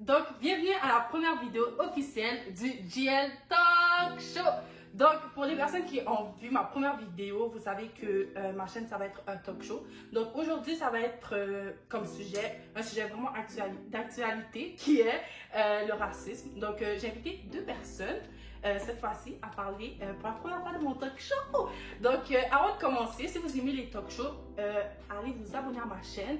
Donc, bienvenue à la première vidéo officielle du GL Talk Show. Donc, pour les personnes qui ont vu ma première vidéo, vous savez que ma chaîne, ça va être un talk show. Donc, aujourd'hui, ça va être comme sujet, un sujet vraiment d'actualité qui est le racisme. Donc, j'ai invité deux personnes cette fois-ci à parler pour la première fois de mon talk show. Donc, avant de commencer, si vous aimez les talk shows, allez vous abonner à ma chaîne,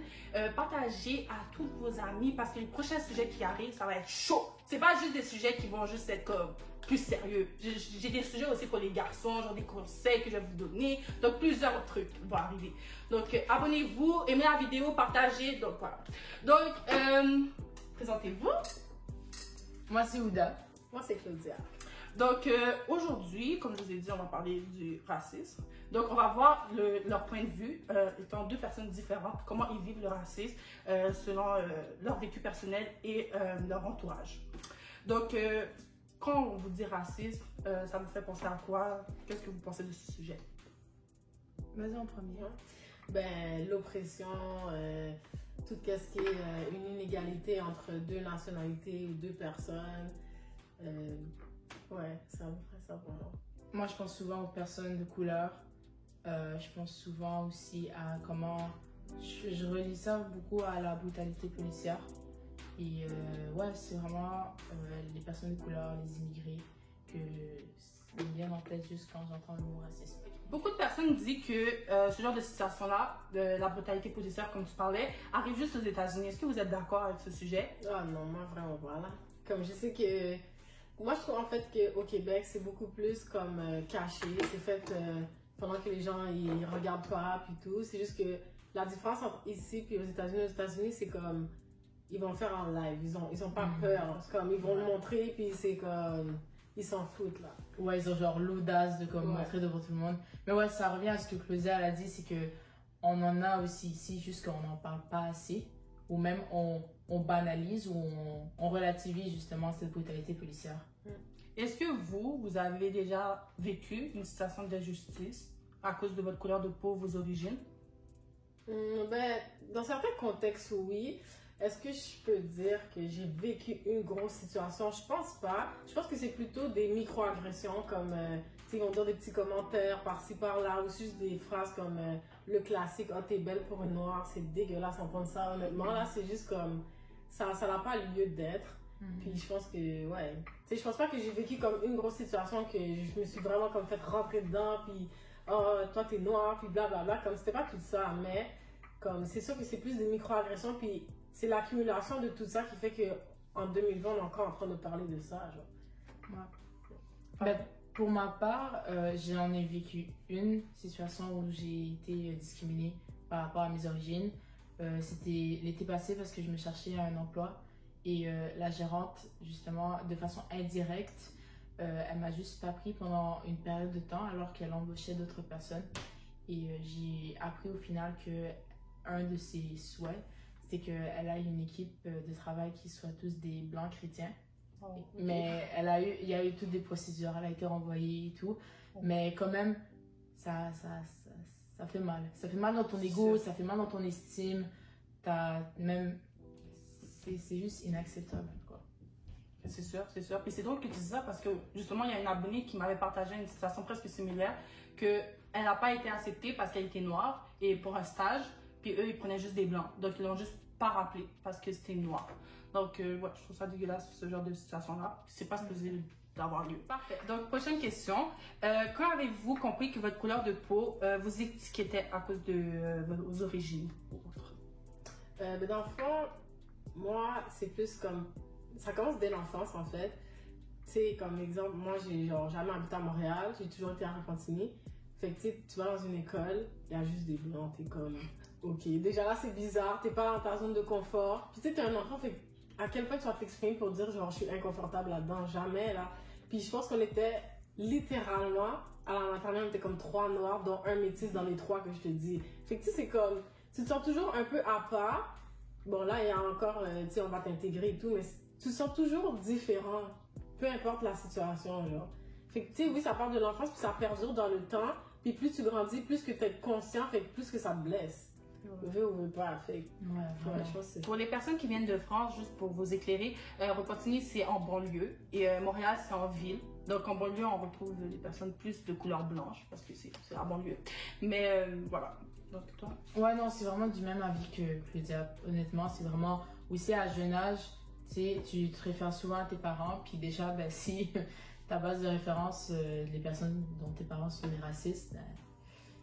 partagez à tous vos amis parce que les prochains sujets qui arrivent, ça va être chaud. C'est pas juste des sujets qui vont juste être comme plus sérieux. J'ai des sujets aussi pour les garçons, genre des conseils que je vais vous donner. Donc, plusieurs trucs vont arriver. Donc, abonnez-vous, aimez la vidéo, partagez. Donc, voilà. Donc, présentez-vous. Moi, c'est Ouda. Moi, c'est Claudia. Donc, aujourd'hui, comme je vous ai dit, on va parler du racisme. Donc, on va voir leur point de vue, étant deux personnes différentes, comment ils vivent le racisme selon leur vécu personnel et leur entourage. Donc, quand on vous dit racisme, ça vous fait penser à quoi? Qu'est-ce que vous pensez de ce sujet? Vas-y en premier. Ben, l'oppression, tout ce qui est une inégalité entre deux nationalités ou deux personnes. Ouais, ça me ferait ça vraiment. Moi, je pense souvent aux personnes de couleur. Je pense souvent aussi à comment... Je relie ça beaucoup à la brutalité policière. Et ouais, c'est vraiment les personnes de couleur, les immigrés, que ça me vient en tête juste quand j'entends le mot racisme. Beaucoup de personnes disent que ce genre de situation-là, de la brutalité policière, comme tu parlais, arrive juste aux États-Unis. Est-ce que vous êtes d'accord avec ce sujet? Ah non, moi vraiment pas là. Comme je sais que... Moi, je trouve en fait qu'au Québec, c'est beaucoup plus comme caché. C'est fait pendant que les gens ils regardent pas puis tout. C'est juste que la différence entre ici puis aux États-Unis, c'est comme ils vont le faire en live. Ils ont pas peur. C'est comme ils vont le montrer puis c'est comme ils s'en foutent là. Ouais, ils ont genre l'audace de comme montrer devant tout le monde. Mais ouais, ça revient à ce que Claudia a dit, c'est que on en a aussi ici, juste qu'on n'en parle pas assez. Ou même on banalise ou on relativise justement cette brutalité policière. Est-ce que vous avez déjà vécu une situation d'injustice à cause de votre couleur de peau, vos origines? Ben, dans certains contextes, oui. Est-ce que je peux dire que j'ai vécu une grosse situation? Je pense pas. Je pense que c'est plutôt des micro-agressions comme, ils vont dire des petits commentaires par-ci par-là ou juste des phrases comme le classique « Oh, t'es belle pour une noire, c'est dégueulasse en prendre ça. » Honnêtement, là, c'est juste comme, ça n'a pas lieu d'être. Puis je pense que, ouais. Tu sais, je pense pas que j'ai vécu comme une grosse situation que je me suis vraiment comme fait rentrer dedans, puis « Oh, toi, t'es noire, puis blablabla. » Comme, c'était pas tout ça, mais comme, c'est sûr que c'est plus des micro-agressions, puis c'est l'accumulation de tout ça qui fait qu'en 2020, on est encore en train de parler de ça, genre. Ouais. Ben, pour ma part, j'en ai vécu une situation où j'ai été discriminée par rapport à mes origines. C'était l'été passé parce que je me cherchais un emploi et la gérante, justement, de façon indirecte, elle m'a juste pas pris pendant une période de temps alors qu'elle embauchait d'autres personnes. Et j'ai appris au final que un de ses souhaits, c'est qu'elle a une équipe de travail qui soit tous des blancs chrétiens. Oh, okay. Mais il y a eu toutes des procédures, elle a été renvoyée et tout. Oh. Mais quand même, ça fait mal. Ça fait mal dans ton ego, ça fait mal dans ton estime. C'est juste inacceptable, quoi. C'est sûr, c'est sûr. Puis c'est drôle que tu dis ça parce que justement, il y a une abonnée qui m'avait partagé une situation presque similaire, qu'elle n'a pas été acceptée parce qu'elle était noire et pour un stage. Puis eux, ils prenaient juste des blancs. Donc, ils l'ont juste pas rappelé parce que c'était noir. Donc, ouais, je trouve ça dégueulasse, ce genre de situation-là. C'est pas supposé d'avoir lieu. Parfait. Donc, prochaine question. Quand avez-vous compris que votre couleur de peau vous étiquetait à cause de vos origines ou autres? Ben dans le fond, moi, c'est plus comme... Ça commence dès l'enfance, en fait. Tu sais, comme exemple, moi, j'ai genre jamais habité à Montréal. J'ai toujours été à Repentigny. Fait que tu vas dans une école, il y a juste des blancs, t'es comme... Ok, déjà là c'est bizarre, t'es pas dans ta zone de confort. Puis tu sais, t'es un enfant, fait à quel point tu vas t'exprimer pour dire genre je suis inconfortable là-dedans, jamais là. Puis je pense qu'on était littéralement, à la maternelle, on était comme 3 noirs, dont un métis dans les 3 que je te dis. Fait que tu sais, c'est comme, tu te sens toujours un peu à part. Bon là, il y a encore, tu sais, on va t'intégrer et tout, mais tu te sens toujours différent, peu importe la situation, genre. Fait que tu sais, oui, ça part de l'enfance, puis ça perdure dans le temps. Puis plus tu grandis, plus que tu es conscient, fait que plus que ça te blesse. veut ou veut pas. Fait Ouais, ouais, je pense que c'est Pour les personnes qui viennent de France, juste pour vous éclairer, Repentigny, c'est en banlieue et Montréal, c'est en ville. Donc, en banlieue, on retrouve des personnes plus de couleur blanche parce que c'est la banlieue. Mais voilà. Donc, toi? Ouais, non, c'est vraiment du même avis que Claudia. Honnêtement, c'est vraiment aussi à jeune âge, tu sais, tu te réfères souvent à tes parents, puis déjà, ben, si ta base de référence, les personnes dont tes parents sont des racistes, ben,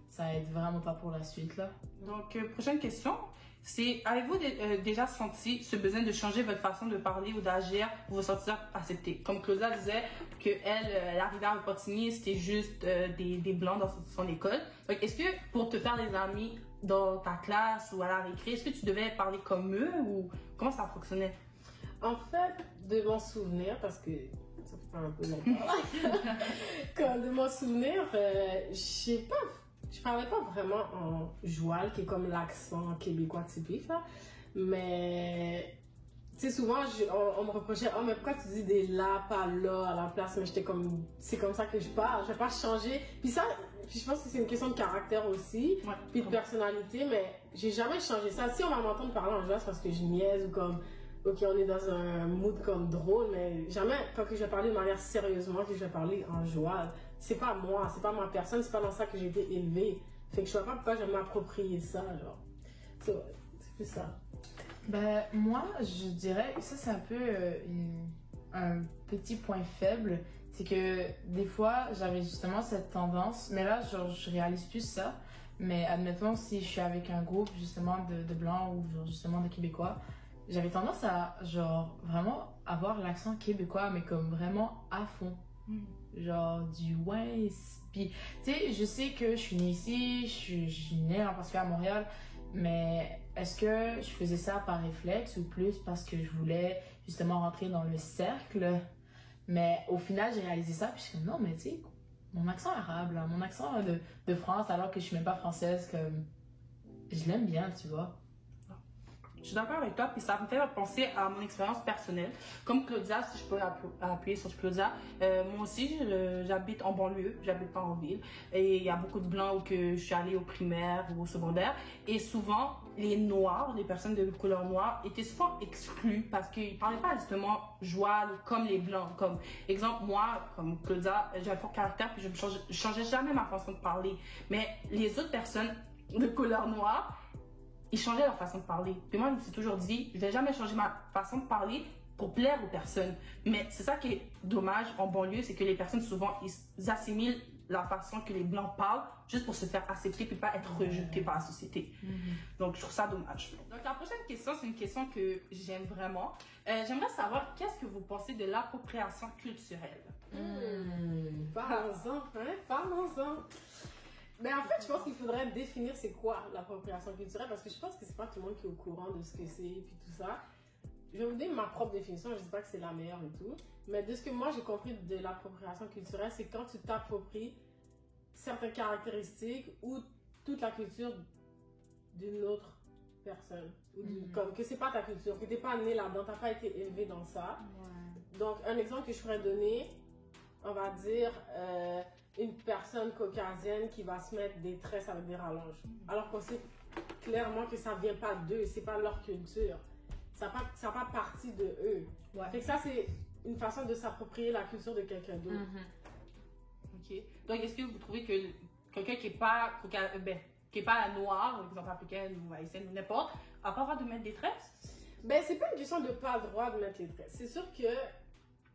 ça aide vraiment pas pour la suite, là. Donc, prochaine question. C'est, avez-vous déjà senti ce besoin de changer votre façon de parler ou d'agir pour vous sentir accepté? Comme Claudia disait elle arrivait à Repentigny, c'était juste des blancs dans son école. Donc, est-ce que pour te faire des amis dans ta classe ou à la récré, est-ce que tu devais parler comme eux ou comment ça fonctionnait? En fait, de mon souvenir, parce que ça fait un peu longtemps, comme de mon souvenir, je parlais pas vraiment en joual, qui est comme l'accent québécois typique, là. Mais, tu sais, souvent, on me reprochait, oh, mais pourquoi tu dis des là, pas là à la place? Mais j'étais comme, c'est comme ça que je parle, je vais pas changer. Puis je pense que c'est une question de caractère aussi, Ouais. puis de personnalité, mais j'ai jamais changé ça. Si on va m'entendre parler en joual, c'est parce que je niaise ou comme, ok, on est dans un mood comme drôle, mais jamais quand que je vais parler de manière sérieusement que je vais parler en joie. C'est pas moi, c'est pas ma personne, c'est pas dans ça que j'ai été élevée. Fait que je vois pas pourquoi je vais m'approprier ça, genre. C'est plus ça. Ben, moi, je dirais, ça c'est un peu un petit point faible, c'est que des fois, j'avais justement cette tendance, mais là, genre, je réalise plus ça, mais admettons, si je suis avec un groupe justement de blancs ou genre, justement de Québécois, j'avais tendance à, genre, vraiment avoir l'accent québécois, mais comme vraiment à fond. Genre, du ouais. Puis, tu sais, je sais que je suis née ici, je suis née en particulier à Montréal, mais est-ce que je faisais ça par réflexe ou plus parce que je voulais justement rentrer dans le cercle? Mais au final, j'ai réalisé ça, puis je suis comme non, mais tu sais, mon accent arabe, là, mon accent de France, alors que je suis même pas française, comme je l'aime bien, tu vois. Je suis d'accord avec toi, puis ça me fait penser à mon expérience personnelle. Comme Claudia, si je peux appuyer sur Claudia, moi aussi, j'habite en banlieue, j'habite pas en ville. Et il y a beaucoup de blancs où que je suis allée au primaire ou au secondaire. Et souvent, les noirs, les personnes de couleur noire, étaient souvent exclues parce qu'ils parlaient pas justement joual comme les blancs. Comme exemple, moi, comme Claudia, j'ai un fort caractère, puis je changeais jamais ma façon de parler. Mais les autres personnes de couleur noire, ils changeaient leur façon de parler. Puis moi, je me suis toujours dit, je vais jamais changer ma façon de parler pour plaire aux personnes. Mais c'est ça qui est dommage en banlieue, c'est que les personnes, souvent, ils assimilent la façon que les Blancs parlent juste pour se faire accepter puis pas être rejetés par la société. Donc, je trouve ça dommage. Donc, la prochaine question, c'est une question que j'aime vraiment. J'aimerais savoir, qu'est-ce que vous pensez de l'appropriation culturelle? Parlons-en, hein? Parlons-en. Mais en fait, je pense qu'il faudrait définir c'est quoi l'appropriation culturelle parce que je pense que c'est pas tout le monde qui est au courant de ce que c'est et puis tout ça. Je vais vous donner ma propre définition, je dis pas que c'est la meilleure et tout, mais de ce que moi j'ai compris de l'appropriation culturelle, c'est quand tu t'appropries certaines caractéristiques ou toute la culture d'une autre personne. Ou comme que c'est pas ta culture, que t'es pas né là-dedans, t'as pas été élevé dans ça. Donc, un exemple que je pourrais donner, on va dire une personne caucasienne qui va se mettre des tresses avec des rallonges. Alors qu'on sait clairement que ça vient pas d'eux, c'est pas leur culture. Ça n'a pas partie de eux. Fait que ça, c'est une façon de s'approprier la culture de quelqu'un d'autre. Ok. Donc, est-ce que vous trouvez que quelqu'un qui est pas noir, exemple africaine ou haïtienne ou n'importe, a pas le droit de mettre des tresses? Ben, c'est pas une question de pas le droit de mettre les tresses. C'est sûr que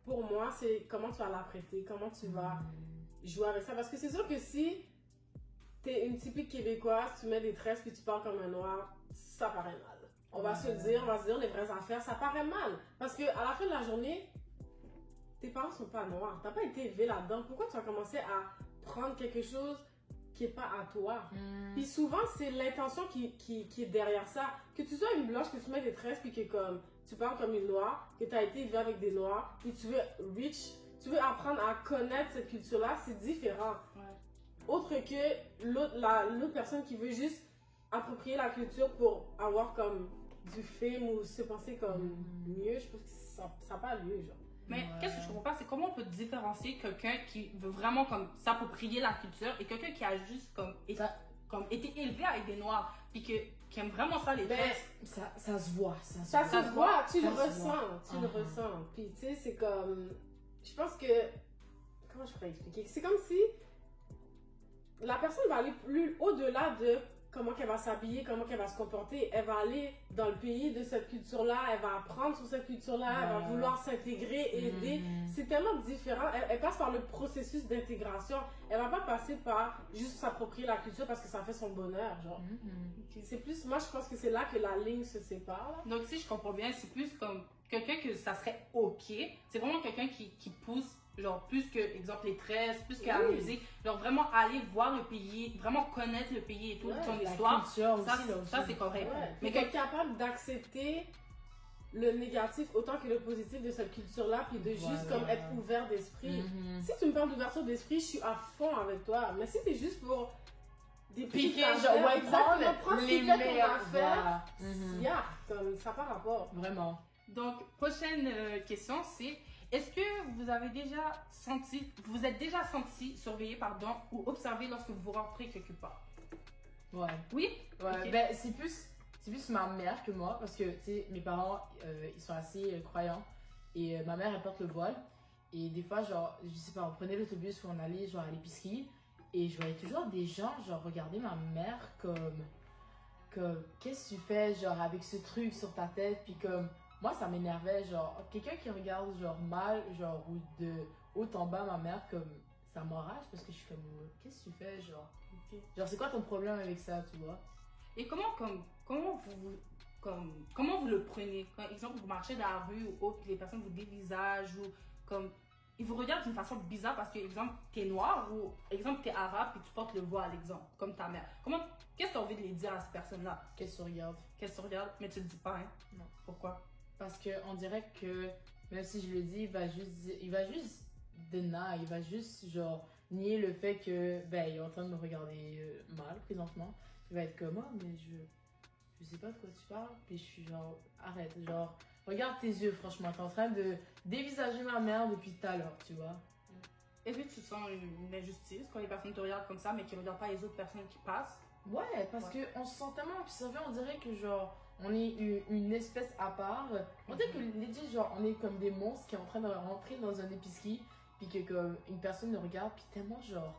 pour moi, c'est comment tu vas l'apprêter, comment tu vas jouer avec ça. Parce que c'est sûr que si t'es une typique québécoise, tu mets des tresses puis tu parles comme un noir, ça paraît mal. On va se dire les vraies affaires, ça paraît mal. Parce que à la fin de la journée, tes parents sont pas noirs. T'as pas été élevé là-dedans. Pourquoi tu vas commencer à prendre quelque chose qui est pas à toi? Puis souvent, c'est l'intention qui est derrière ça. Que tu sois une blanche, que tu mets des tresses, puis que comme tu parles comme une noire, que tu as été élevé avec des noirs, puis tu veux tu veux apprendre à connaître cette culture-là, c'est différent. Autre que l'autre personne qui veut juste approprier la culture pour avoir comme du film ou se penser comme mieux, je pense que ça n'a pas lieu, genre. Mais qu'est-ce que je comprends pas, c'est comment on peut différencier quelqu'un qui veut vraiment comme s'approprier la culture et quelqu'un qui a juste comme comme été élevés avec des noirs, puis qui aiment vraiment ça les Ben, tresses. Ça se voit. Ça se voit, tu le ça se voit. ressens, tu le ressens. Puis tu sais, c'est comme, je pense que, comment je pourrais expliquer? C'est comme si la personne va aller plus au-delà de comment qu'elle va s'habiller, comment qu'elle va se comporter. Elle va aller dans le pays de cette culture-là, elle va apprendre sur cette culture-là, elle va vouloir s'intégrer, aider. C'est tellement différent. Elle passe par le processus d'intégration. Elle va pas passer par juste s'approprier la culture parce que ça fait son bonheur, genre. C'est plus, moi je pense que c'est là que la ligne se sépare. Là. Donc, si je comprends bien, c'est plus comme quelqu'un que ça serait OK. C'est vraiment quelqu'un qui pousse, genre, plus que, exemple, les tresses, plus que la musique. Genre, vraiment aller voir le pays, vraiment connaître le pays et tout, son histoire. Ça, ça c'est correct. Ouais. Mais être capable d'accepter le négatif autant que le positif de cette culture-là, puis de juste comme être ouvert d'esprit. Si tu me parles d'ouverture d'esprit, je suis à fond avec toi. Mais si t'es juste pour des piquer, petites genre, affaires, exactement, prends ce les qui fait ton meilleurs, affaire, comme ça par rapport. Vraiment. Donc, prochaine question, c'est est-ce que vous avez déjà senti, vous êtes déjà senti surveillé, pardon, ou observé lorsque vous rentrez quelque part? Ouais. Oui? Ouais, Ok. ben c'est plus ma mère que moi, parce que, tu sais, mes parents, ils sont assez croyants, et ma mère, elle porte le voile, et des fois, genre, je sais pas, on prenait l'autobus ou on allait, genre, à l'épicerie, et je voyais toujours des gens, genre, regarder ma mère comme qu'est-ce que tu fais, genre, avec ce truc sur ta tête, puis comme, moi, ça m'énervait, genre, quelqu'un qui regarde, genre, mal, genre, ou de haut en bas ma mère, comme, ça m'enrage, parce que je suis comme, qu'est-ce que tu fais, genre, genre, c'est quoi ton problème avec ça, tu vois? Et comment vous le prenez? Par exemple, vous marchez dans la rue ou autre, puis les personnes vous dévisagent ou comme, ils vous regardent d'une façon bizarre parce que, exemple, t'es noir ou, exemple, t'es arabe puis tu portes le voile, exemple, comme ta mère. Qu'est-ce que t'as envie de les dire à ces personnes-là? Qu'est-ce que tu regardes? Qu'est-ce que tu regardes? Mais tu le dis pas, hein? Non. Pourquoi? Parce qu'on dirait que, même si je le dis, il va juste deny, il va juste, genre, nier le fait que, ben, il est en train de me regarder mal, présentement. Il va être comme, oh, mais je sais pas de quoi tu parles. Puis je suis genre, arrête, genre, regarde tes yeux, franchement, t'es en train de dévisager ma mère depuis tout à l'heure, tu vois. Est-ce que tu sens une injustice quand les personnes te regardent comme ça, mais qui ne regardent pas les autres personnes qui passent? Ouais, parce que on se sent tellement observé, on dirait que, genre, on est une espèce à part. On dirait que, legit, genre, on est comme des monstres qui sont en train de rentrer dans un épicerie, puis que, comme, une personne nous regarde, puis tellement, genre,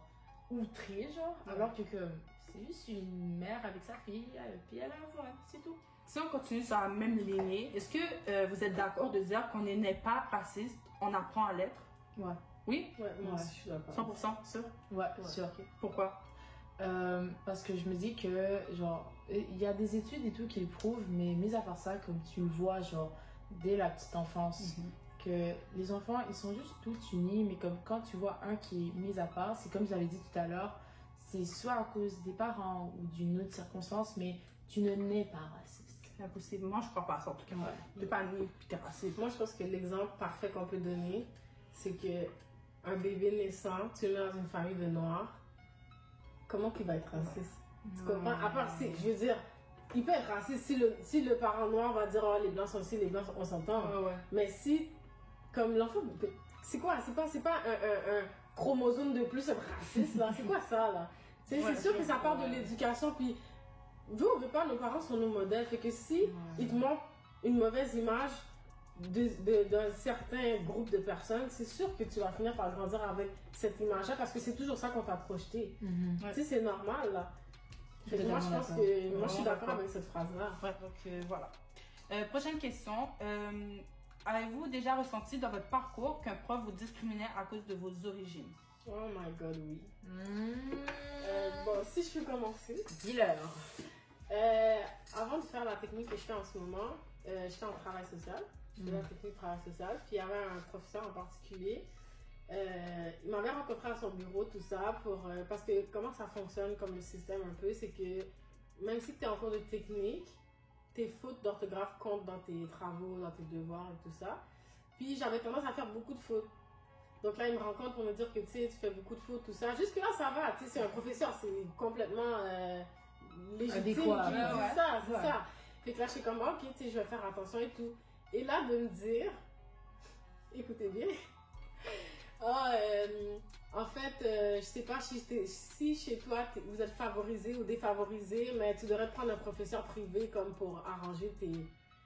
outré, genre, alors que, comme, c'est juste une mère avec sa fille, puis elle a un voile, c'est tout. Si on continue sur la même lignée, est-ce que vous êtes d'accord de dire qu'on n'est pas raciste, on apprend à l'être? Ouais. Oui? Ouais, moi aussi, je suis d'accord. 100% sûr? Ouais, sûr. Pourquoi? Parce que je me dis que, genre, il y a des études et tout qui le prouvent, mais mis à part ça, comme tu le vois, genre, dès la petite enfance, que les enfants, ils sont juste tous unis, mais comme quand tu vois un qui est mis à part, c'est comme j'avais dit tout à l'heure, c'est soit à cause des parents ou d'une autre circonstance, mais tu ne nais pas raciste. C'est impossible. Moi, je crois pas à ça, en tout cas. Tu n'es pas né, puis t'es raciste. Moi, je pense que l'exemple parfait qu'on peut donner, c'est que un bébé naissant, tu le mets dans une famille de noirs, comment qu'il va être raciste? Tu comprends? À part si, je veux dire, il peut être raciste si le parent noir va dire, oh, les blancs sont ici, les blancs, on s'entend. Mais si, comme l'enfant, c'est quoi? C'est pas un chromosome de plus être raciste, là. C'est quoi ça, là? C'est sûr que ça part de l'éducation, puis vous, on veut pas, nos parents sont nos modèles. Fait que si ils te montrent une mauvaise image d'un certain groupe de personnes, c'est sûr que tu vas finir par grandir avec cette image-là parce que c'est toujours ça qu'on t'a projeté. Tu sais, c'est normal, là. Fait que moi, je pense que moi, je suis d'accord avec cette phrase-là. Ouais, donc voilà. Prochaine question. Avez-vous déjà ressenti dans votre parcours qu'un prof vous discriminait à cause de vos origines? Oh my god, oui. Bon, si je peux commencer. Dis-leur. Avant de faire la technique que je fais en ce moment, j'étais en travail social. Je faisais la technique de travail social. Puis il y avait un professeur en particulier. Il m'avait rencontré à son bureau, tout ça, parce que comment ça fonctionne comme le système un peu, c'est que même si tu es en cours de technique, tes fautes d'orthographe comptent dans tes travaux, dans tes devoirs et tout ça. Puis j'avais tendance à faire beaucoup de fautes. Donc là, il me rencontre pour me dire que tu sais, tu fais beaucoup de fautes, tout ça. Jusque là, ça va. Tu sais, c'est un professeur, c'est complètement légitime qui dit ça, c'est ça. Fait que là, je suis comme, ok, tu sais, je vais faire attention et tout. Et là, de me dire, écoutez bien, En fait, je sais pas si chez toi vous êtes favorisé ou défavorisé, mais tu devrais prendre un professeur privé comme pour arranger tes.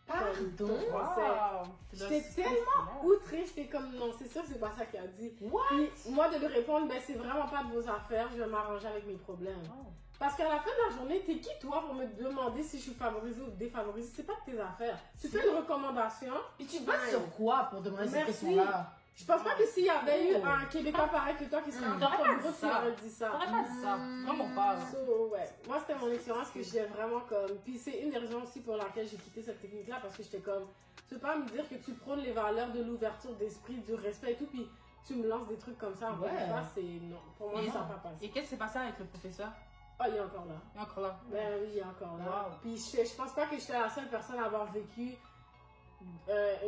Pardon? ton français. Wow. J'étais tellement outrée, j'étais comme non, c'est sûr, c'est pas ça qu'il a dit. What? Puis, moi, de lui répondre, ben c'est vraiment pas de vos affaires, je vais m'arranger avec mes problèmes. Wow. Parce qu'à la fin de la journée, t'es qui toi pour me demander si je suis favorisée ou défavorisée? C'est pas de tes affaires. Tu fais une recommandation. Et tu vas sur quoi pour demander cette Merci. question-là? Je pense pas que s'il y avait eu un Québécois pareil que toi qui serait en T'aurais ton pas bureau, dit tu ça. aurais dit ça. T'aurais pas dit ça. Vraiment pas. So, ouais. Moi, c'était mon expérience que j'ai vraiment comme. Puis c'est une des raisons aussi pour laquelle j'ai quitté cette technique-là parce que j'étais comme. Tu peux pas me dire que tu prônes les valeurs de l'ouverture d'esprit, du respect et tout, puis tu me lances des trucs comme ça. Encore une fois, c'est non. Pour moi, Et ça non. n'a pas passé. Et qu'est-ce qui s'est passé avec le professeur? Ah, il est encore là. Il est encore là. Ben oui, il est encore là. Wow. Puis je pense pas que j'étais la seule personne à avoir vécu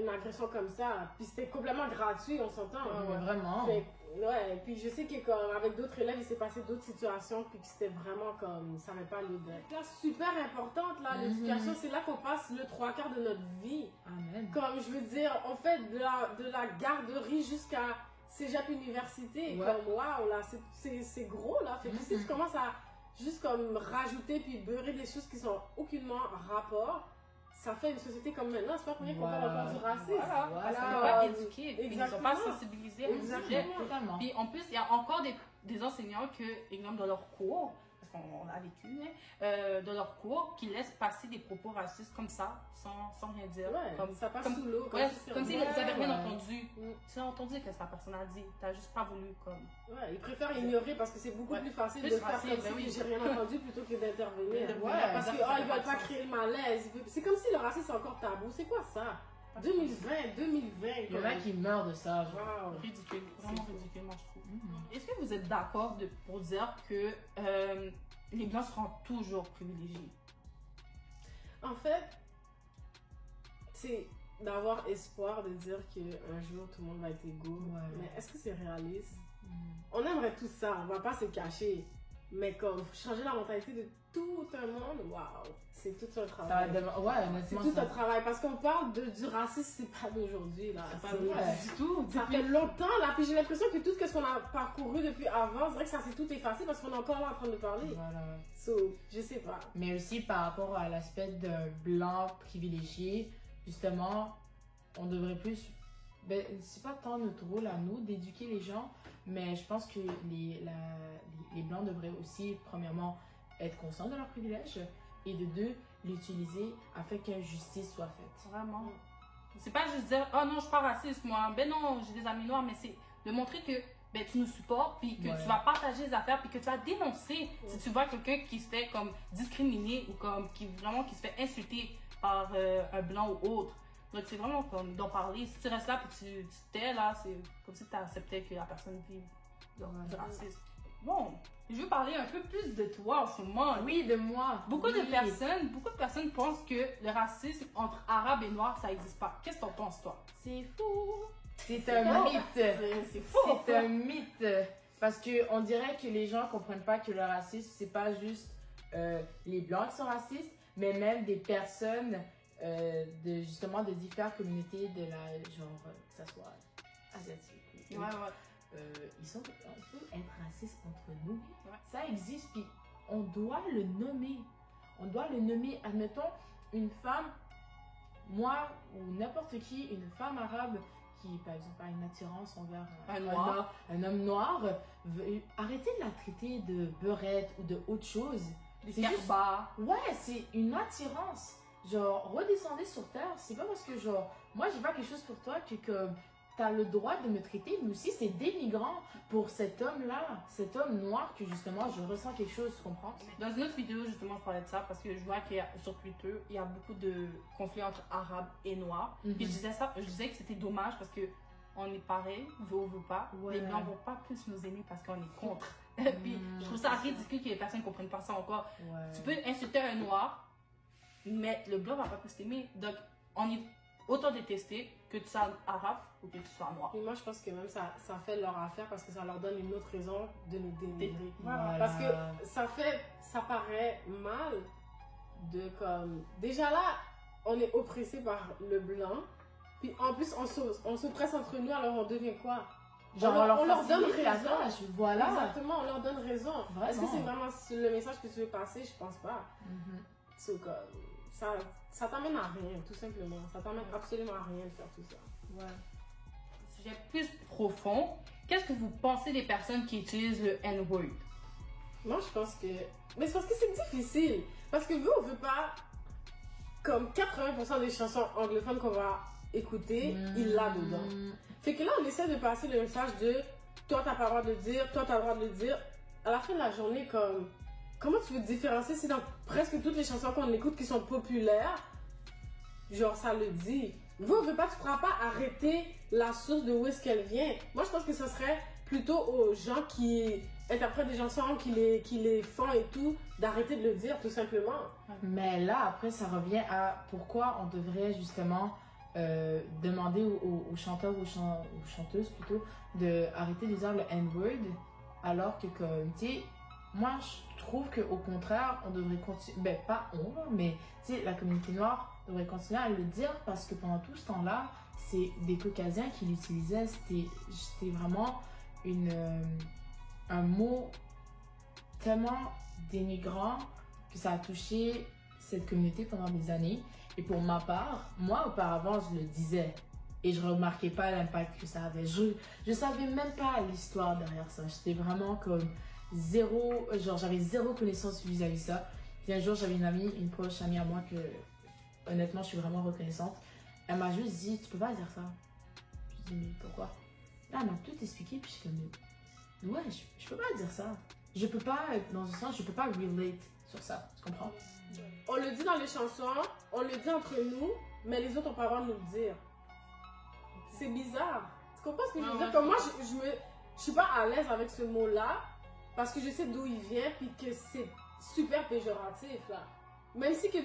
une agression comme ça. Puis c'était complètement gratuit, on s'entend. Mais vraiment. Fait que, ouais, puis je sais que comme avec d'autres élèves, il s'est passé d'autres situations, puis que c'était vraiment comme, ça n'avait pas lieu d'être. C'est super importante, là, l'éducation, c'est là qu'on passe le trois quarts de notre vie. Amen. Comme, je veux dire, on fait de la garderie jusqu'à cégep université. Ouais. Comme, waouh, là, c'est gros, là. Fait que si tu commences à juste comme rajouter puis beurrer des choses qui sont aucunement en rapport, ça fait une société comme maintenant. C'est pas pour rien qu'on parle encore du racisme. Voilà. Voilà. Parce qu'ils sont pas éduqués. Puis ils sont pas Exactement. sensibilisés au Exactement. sujet. Totalement. Puis en plus, il y a encore des enseignants que, exemple, dans leur cours, parce qu'on l'a vécu, hein, dans leur cours, qui laissent passer des propos racistes comme ça, sans rien dire. Ouais, comme, ça passe comme- sous l'eau. ouais, si c'est comme si rien. vous avez rien ouais. entendu. Tu as entendu ce que la personne a dit, t'as juste pas voulu comme. Ouais, ils préfèrent ignorer parce que c'est beaucoup Ouais. plus facile Plus de faire facile, comme ben si oui. j'ai rien entendu plutôt que d'intervenir. Ouais, Parce que ça ils fait veulent de pas sens. créer le malaise. C'est comme si le racisme c'est encore tabou. C'est quoi ça? 2020. Il y en a qui meurent de ça. Genre. Wow. Ridicule, vraiment ridicule, moi je trouve. Mhm. Est-ce que vous êtes d'accord pour dire que les Blancs seront toujours privilégiés? En fait, c'est d'avoir espoir de dire qu'un jour tout le monde va être égaux. Ouais. Mais est-ce que c'est réaliste? Mhm. On aimerait tout ça, on va pas se cacher. Mais comme changer la mentalité de tout un monde, waouh, c'est tout un Ça travail. va ouais, C'est honnêtement. tout ça- un travail parce qu'on parle du racisme, c'est pas d'aujourd'hui là. C'est pas C'est- vrai du tout. Ça fait longtemps là, puis j'ai l'impression que tout ce qu'on a parcouru depuis avant, c'est vrai que ça s'est tout effacé parce qu'on est encore là en train de parler. Voilà. So, je sais pas. Mais aussi par rapport à l'aspect d'un blanc privilégié, justement, on devrait plus. Ben, c'est pas tant notre rôle à nous d'éduquer les gens, mais je pense que les blancs devraient aussi, premièrement, être conscients de leurs privilèges et de deux, l'utiliser afin que justice soit faite. Vraiment. C'est pas juste dire, oh non, je suis pas raciste, moi. Ben non, j'ai des amis noirs, mais c'est de montrer que ben, tu nous supportes, puis que Ouais. tu vas partager les affaires, puis que tu vas dénoncer si tu vois quelqu'un qui se fait comme discriminer ou comme qui se fait insulter par un blanc ou autre. Donc c'est vraiment comme d'en parler. Si tu restes là puis tu te tais là, c'est comme si tu acceptais que la personne vive du racisme. Bon, je veux parler un peu plus de toi en ce moment. Oui, de moi. Beaucoup Oui. de personnes pensent que le racisme entre arabes et noirs, ça n'existe pas. Qu'est-ce que t'en penses, toi? C'est fou. C'est un mythe. C'est fou. C'est un mythe. Parce que on dirait que les gens comprennent pas que le racisme, c'est pas juste les blancs qui sont racistes, mais même des personnes justement de différentes communautés de la genre que ça soit asiatique ou Ouais, autre. ouais. On peut être raciste entre nous. Ouais. Ça existe, puis on doit le nommer. On doit le nommer. Admettons, une femme, moi ou n'importe qui, une femme arabe qui, par exemple, a une attirance envers un homme noir, arrêtez de la traiter de beurette ou de autre chose. Des C'est juste- bas. Ouais, c'est une attirance. Genre, redescendez sur terre. C'est pas parce que, genre, moi, j'ai pas quelque chose pour toi que, comme, t'as le droit de me traiter, mais aussi, c'est dénigrant pour cet homme-là, cet homme noir, que justement, je ressens quelque chose, tu comprends? Dans une autre vidéo, justement, je parlais de ça parce que je vois qu'il y a sur Twitter, il y a beaucoup de conflits entre arabes et noirs. Mhm. Puis je disais que c'était dommage parce que on est pareil, veut ou veut pas. Ouais. Les blancs vont pas plus nous aimer parce qu'on est contre. Puis Mhm. je trouve ça ridicule que les personnes ne comprennent pas ça encore. Ouais. Tu peux insulter un noir, mais le blanc va pas plus t'aimer. Donc, on est autant détesté que tu sois arabe ou que tu sois noir. Et moi, je pense que même ça fait leur affaire parce que ça leur donne une autre raison de nous dénigrer. Voilà. Parce que ça paraît mal de comme. Déjà là, on est oppressé par le blanc. Puis en plus, on s'oppresse entre nous, alors on devient quoi? Genre, on leur donne facilite la raison. tâche, voilà. Exactement, on leur donne raison. Vraiment. Est-ce que c'est vraiment le message que tu veux passer? Je pense pas. Mhm. So, comme, ça t'amène à rien, tout simplement. Ça t'amène absolument à rien de faire tout ça. Ouais. Sujet plus profond. Qu'est-ce que vous pensez des personnes qui utilisent le N-word? Moi, je pense que... Mais c'est parce que c'est difficile. Parce que vu on veut pas... Comme 80% des chansons anglophones qu'on va écouter, il l'a dedans. Fait que là, on essaie de passer le message de toi, t'as pas le droit de le dire, toi, t'as le droit de le dire. À la fin de la journée, comme comment tu veux te différencier si dans presque toutes les chansons qu'on écoute qui sont populaires, genre ça le dit. Vous, on veut pas, tu pourras pas arrêter la source de où est-ce qu'elle vient. Moi, je pense que ce serait plutôt aux gens qui interprètent des chansons, qui les font et tout, d'arrêter de le dire, tout simplement. Mais là, après, ça revient à pourquoi on devrait justement demander aux chanteurs ou aux chanteuses plutôt d'arrêter de dire le N-word, alors que, comme, tu sais, moi, je trouve qu'au contraire, on devrait continuer, ben pas on, mais tu sais, la communauté noire devrait continuer à le dire parce que pendant tout ce temps-là, c'est des Caucasiens qui l'utilisaient, c'était vraiment un mot tellement dénigrant que ça a touché cette communauté pendant des années. Et pour ma part, moi auparavant je le disais et je remarquais pas l'impact que ça avait. Je savais même pas l'histoire derrière ça. J'étais vraiment comme zéro, genre j'avais zéro connaissance vis-à-vis de ça. Puis un jour j'avais une proche amie à moi que honnêtement je suis vraiment reconnaissante. Elle m'a juste dit tu peux pas dire ça. Je dis mais pourquoi? Là elle m'a tout expliqué puis je suis comme ouais je peux pas dire ça. Je peux pas, dans un sens, je peux pas relate sur ça, tu comprends? On le dit dans les chansons, on le dit entre nous, mais les autres ont pas le droit de nous le dire. C'est bizarre. Tu comprends ce que je veux dire? Comme moi, je suis pas à l'aise avec ce mot-là, parce que je sais d'où il vient, puis que c'est super péjoratif, là. Même si que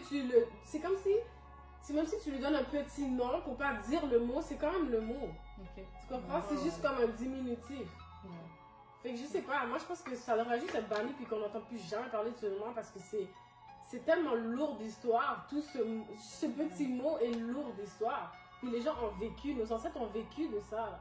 c'est comme si, même si tu lui donnes un petit nom pour pas dire le mot, c'est quand même le mot. Okay. Tu comprends? C'est juste comme un diminutif. Fait que je sais pas, moi je pense que ça devrait juste être banni puis qu'on n'entend plus jamais parler de ce mot parce que c'est tellement lourd d'histoire. Tout ce petit mot est lourd d'histoire. Puis les gens ont vécu, nos ancêtres ont vécu de ça.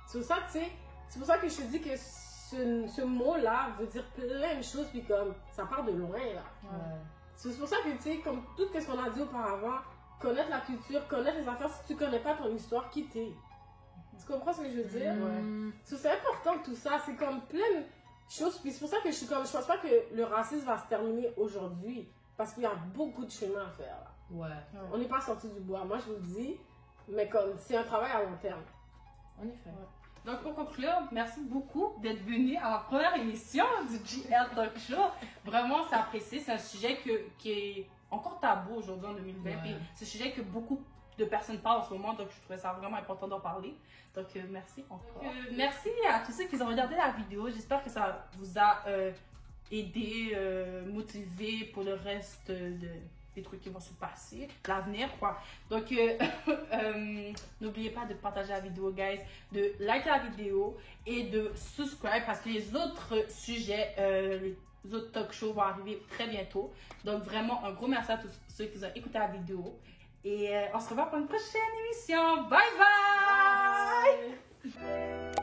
C'est pour ça que, tu sais, c'est pour ça que je te dis que ce mot-là veut dire plein de choses puis comme ça part de loin là. Ouais. C'est pour ça que, tu sais, comme tout ce qu'on a dit auparavant, connaître la culture, connaître les affaires, si tu connais pas ton histoire, quitter. Tu comprends ce que je veux dire? Ouais. C'est important tout ça, c'est comme plein de choses. Puis c'est pour ça que je pense pas que le racisme va se terminer aujourd'hui. Parce qu'il y a beaucoup de chemin à faire là. Ouais. On n'est pas sorti du bois, moi je vous le dis. Mais comme c'est un travail à long terme. En effet. Ouais. Donc pour conclure, merci beaucoup d'être venu à ma première émission du GL Talk Show. Vraiment, c'est apprécié. C'est un sujet qui est encore tabou aujourd'hui en 2020. Ouais. Puis c'est un sujet que beaucoup de personnes parlent en ce moment, donc je trouvais ça vraiment important d'en parler. Donc merci encore. Merci à tous ceux qui ont regardé la vidéo. J'espère que ça vous a aidé, motivé pour le reste des trucs qui vont se passer, l'avenir quoi. Donc n'oubliez pas de partager la vidéo guys, de liker la vidéo et de subscribe parce que les autres sujets, les autres talk shows vont arriver très bientôt. Donc vraiment un gros merci à tous ceux qui ont écouté la vidéo. Et on se revoit pour une prochaine émission. Bye bye! Bye.